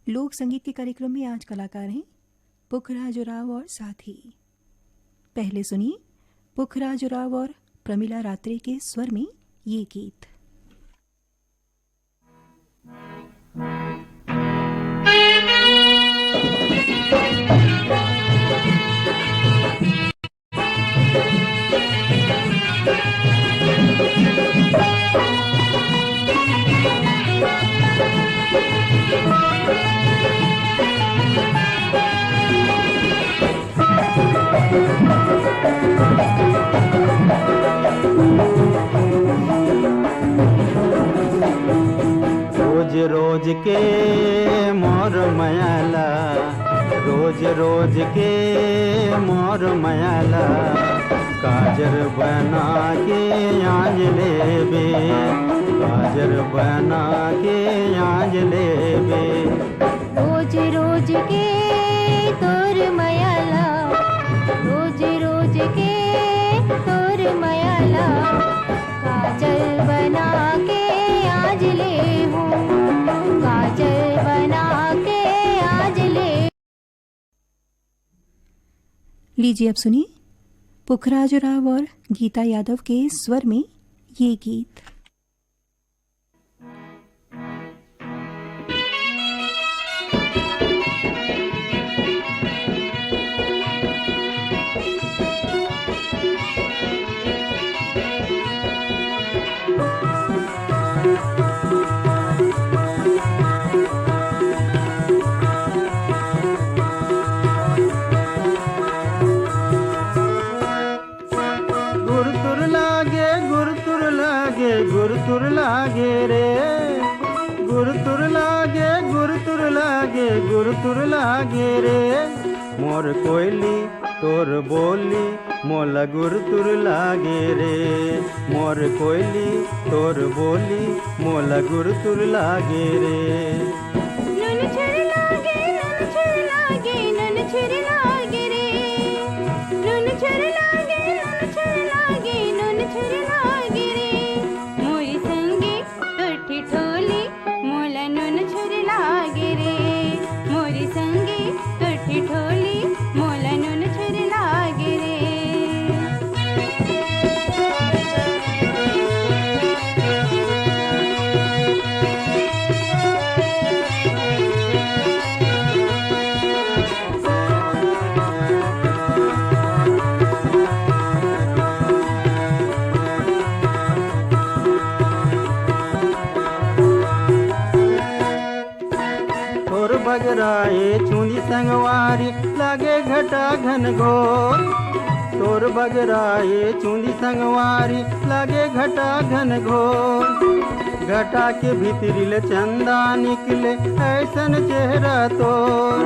लोक संगीत के कार्यक्रम में आज कलाकार हैं पुखराज उरांव और साथी। पहले सुनिए पुखराज उरांव और प्रमिला रात्रे के स्वर में ये गीत। रोज रोज के मोर मयाला, रोज रोज के मोर मयाला, काजर बना के आज लेबे, काजर बना के आज लेबे। रोज रोज के तोर मयाला, रोज रोज के तोर मयाला, काजल बना के आज ले हूँ, काजल बना के आज ले। लीजिए अब सुनिए पुखराज उरांव और गीता यादव के स्वर में ये गीत। गुरुतुर लागे रे, गुरुतुर लागे, गुरुतुर लागे, गुरुतुर लागे रे। मोर कोयली तोर बोली मोला गुरुतुर लागे रे, मोर कोयली तोर बोली मोला गुरुतुर लागे रे। नन छर लागे, नन छर लागे, नन छर लागे रे, नन छर लागे, नन छर लागे, नन छर लागे रे। मोरी संगे टोठी ठोली मोला नन छर लागे रे, मोरी संगे टोठी ठोली मोला नन छर लागे रे। बगराए चूंदी संगवारी लागे घटा घन घोर, तोर बगराए चूंदी संगवारी लागे घटा घन घोर। घटा के भीतरिल चंदा निकले ऐसन चेहरा तोर,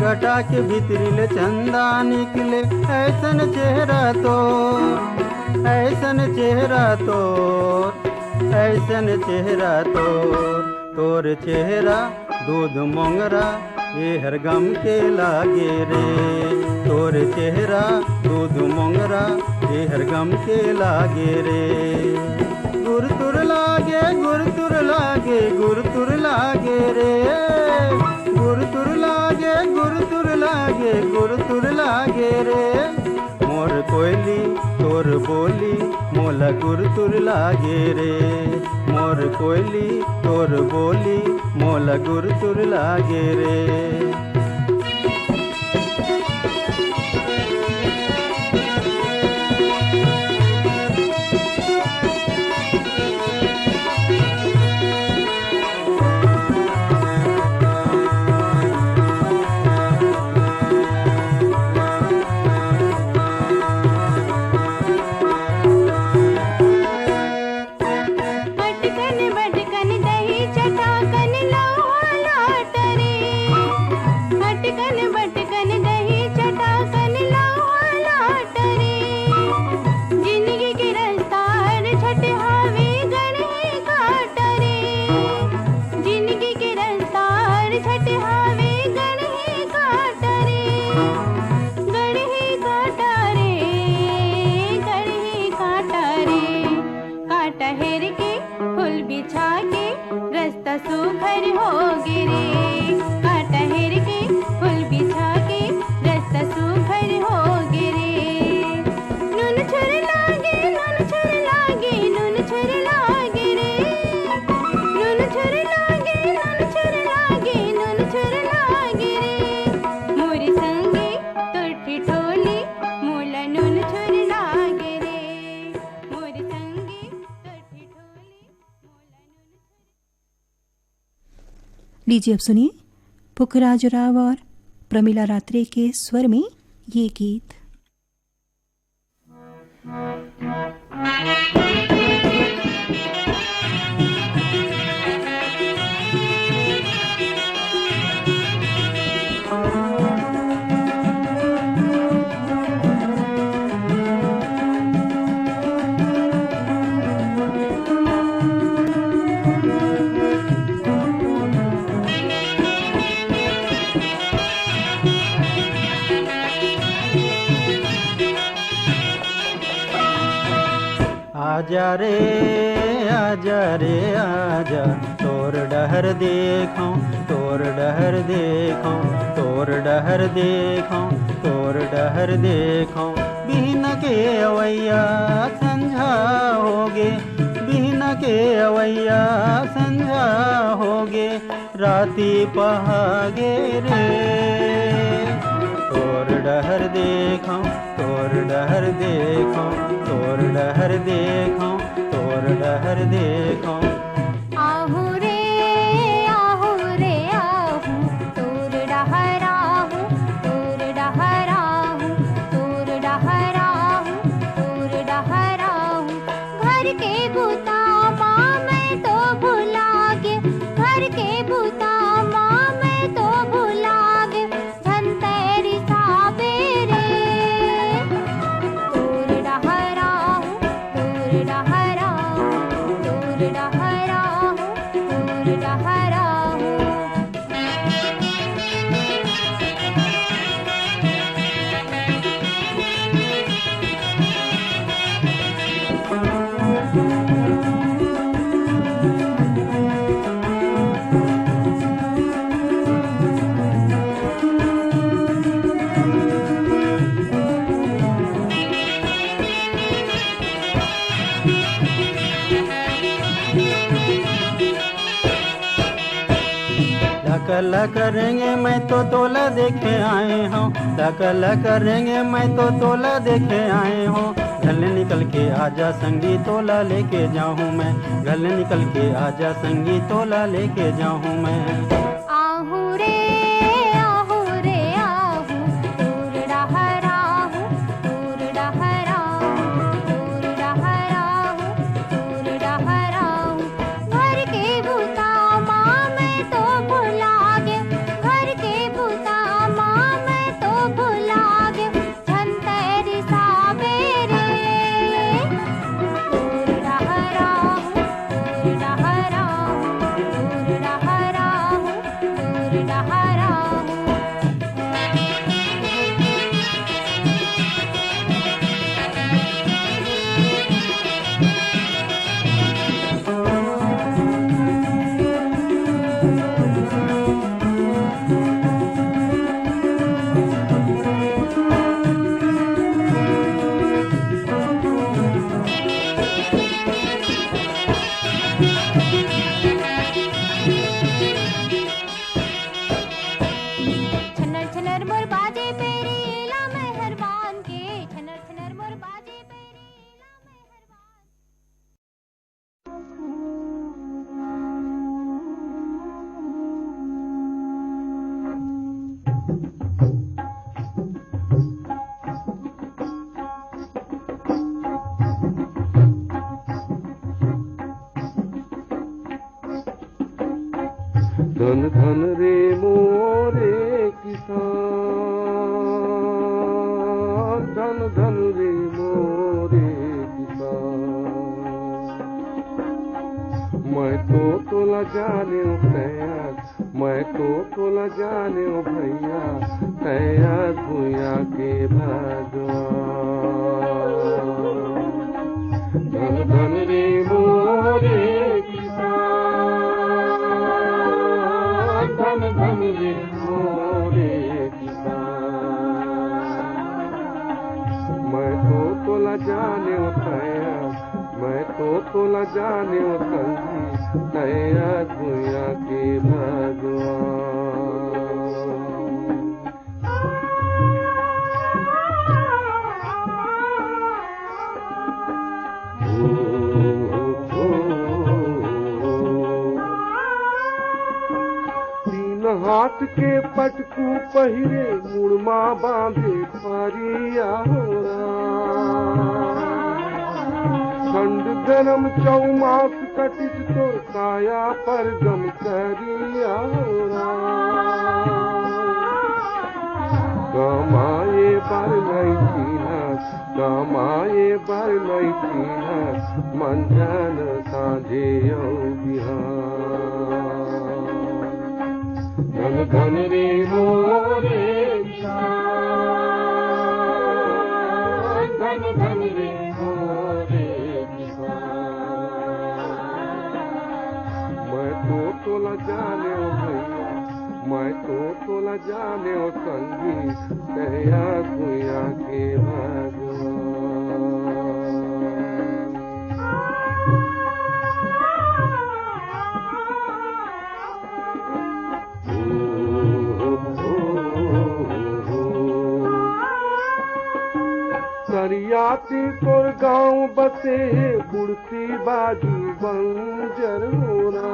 घटा के भीतरिल चंदा निकले ऐसन चेहरा तोर, ऐसन चेहरा तोर, ऐसन चेहरा तोर। तोर चेहरा दूध मोंगरा ये हर गम के लागे रे, तोर चेहरा दूध मोंगरा ये हर गम के लागे रे। गुरुतुर लागे, गुरुतुर लागे, गुरुतुर लागे रे, गुरुतुर लागे, गुरुतुर लागे, गुरुतुर लागे रे। मोर कोयली तोर बोली मोला गुरुतुर लागे रे, मोर कोयली तोर बोली मोला गुरुतुर लागे रे। लीजिए अब सुनिए पुखराज राव और प्रमिला रात्रे के स्वर में ये गीत। आजा रे आजा, तोर डहर देखो, तोर डहर देखो, तोर डहर देखो, तोर डहर देखो। बिन के अवैया संझा होगे, बिन के अवैया संझा होगे, राती पहागे रे। तोर डहर देखो, तोर डहर देखो, तोर डहर देखो, तोर डहर देखो। आहू रे आहू रे आहू, तोर डहर आहू, तोर डहर आहू, तोर डहर आहू, तोर डहर आहू। घर के भूता माँ मैं तो भुला गे, घर के भूता माँ मैं तो भुला गे, धनतेरी साबेरे। तोर डहर आहू, तोर डहर आहू, तोर डहर आहू, तोर डहर आहू। धकला करेंगे मैं तो तोला देखे आए हूँ, धकला करेंगे मैं तो तोला देखे आए हूँ। घर निकल के आजा संगी तोला लेके जाऊँ मैं, घर निकल के आजा संगी तोला लेके जाऊँ मैं। आहू रे आहू रे आहू, तोर डहर आहू, तोर डहर आहू, तोर डहर आहू, तोर डहर आहू। घर के भूता माँ मैं तो भुला गे, घर के भूता माँ मैं तो भुला गे, धनतेरी साबेरे। तोर डहर आहू, तोर डहर आहू, तोर डहर आहू, तोर डहर आहू। छनर छनर मोर बाजे पेरी एला मेहरबान के, छनर छनर मोर बाजे पेरी एला मेहरबान। धन धन रे मोरे किसान, धन धन रे मोरे किसान। मैं तो तोला जाने भैया, मैं तो तोला जाने भैया, तैया भूया के भगवान। धन धन रे मोरे किसान, धन धन रे मोरे किसान। मैं तो तोला जाने भैया, मैं तो तोला जाने संगी, तैया भूया के भगवान। हाथ के पटकू पहिरे मुड़मा बांधे पारिया हो ठंड गरम चौमास कटिस तो काया पर गम करिया हो कमाए बर नहीं चीनस कमाए बर नहीं चीनस मंजन साझे बिहार धन धन रे मोरे धन धन रे मोरे मैं तो तोला जाने ओ भैया मैं तो तोला जाने ओ संगी कहया दुनिया के भगवान सरियाती तोर गाँव बसे बुढ़ती बाजू बंजर होना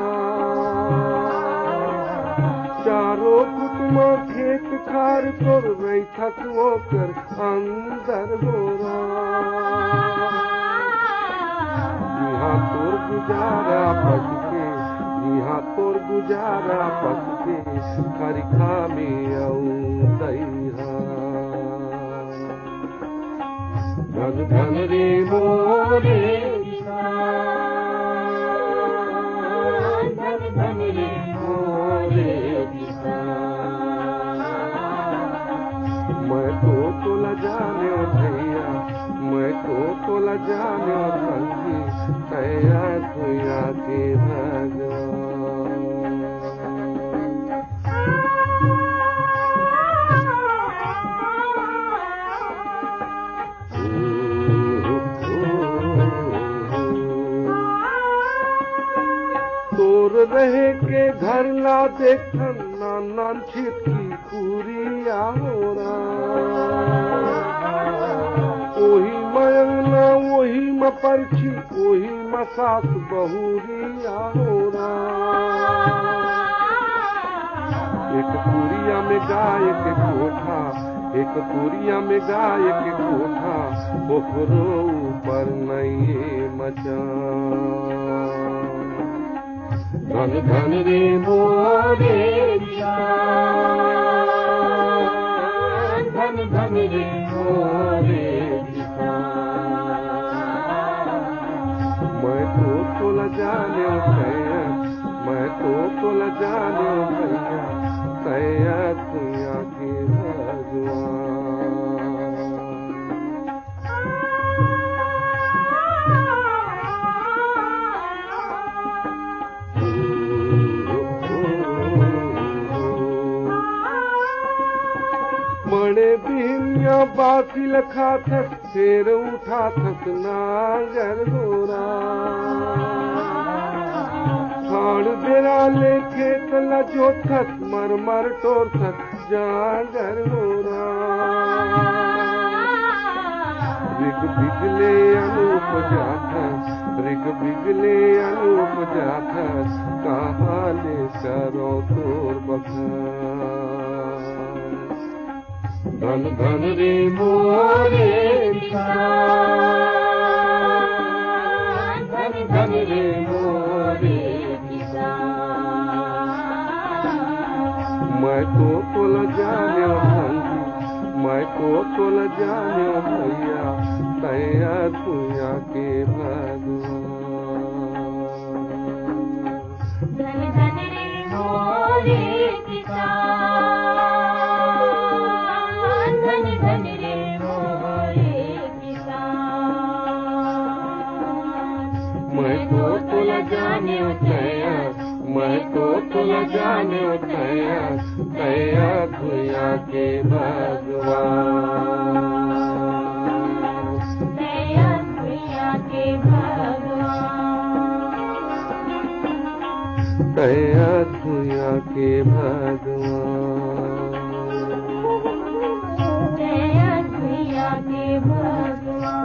चारों कुटुमा खेत खार तोर बैठक होकर अंदर होना यहाँ तोर गुजारा पसके यहाँ तोर गुजारा पसके खरिखा में आऊं दैहा धन धन रे मोरे धन धन रे मोरे मैं तो तोला जाने ओ भैया मैं तो तोला जाने ओ संगी कहया दुनिया के भगवान रहे के घर ला देखन नाना छिटकी पूरिया हो ओही मयंगना ओही म परछी ओही म सास बहुरिया हो एक पूरिया में गाय के कोठा एक पूरिया में गाय के कोठा ओकरो ऊपर नहीं मचान धन धन रे मोरे धन धन रे मोरे मैं तो तोला जाने ओ भैया मैं तो तोला जाने ओ भैया कहया दुनिया के भगवान मणे बिहनिया बासी लखा थस शेर उठा थस नागर गोरा खाड़ बेरा ले खेत लजो थस मर मर टोर थस जागर गोरा रिग बिगले अनूप जाथस रिग बिगले अनूप जाथस कहाँ ले सरो तोर बखान धन धन रे मोरे धन धन रे मोरे मैं तो तोला जाने ओ संगी मैं तो तोला जाने ओ भैया कहया दुनिया के भगवान धन धन रे मोरे धन धन रे मोरे मैं तो तोला जाने ओ कहया मैं तो तोला जाने ओ कहया कहया दुनिया के भगवान कहया दुनिया के भगवान कहया दुनिया के भगवान कहया दुनिया के भगवान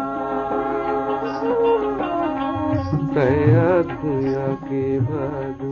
कहया दुनिया के भगवान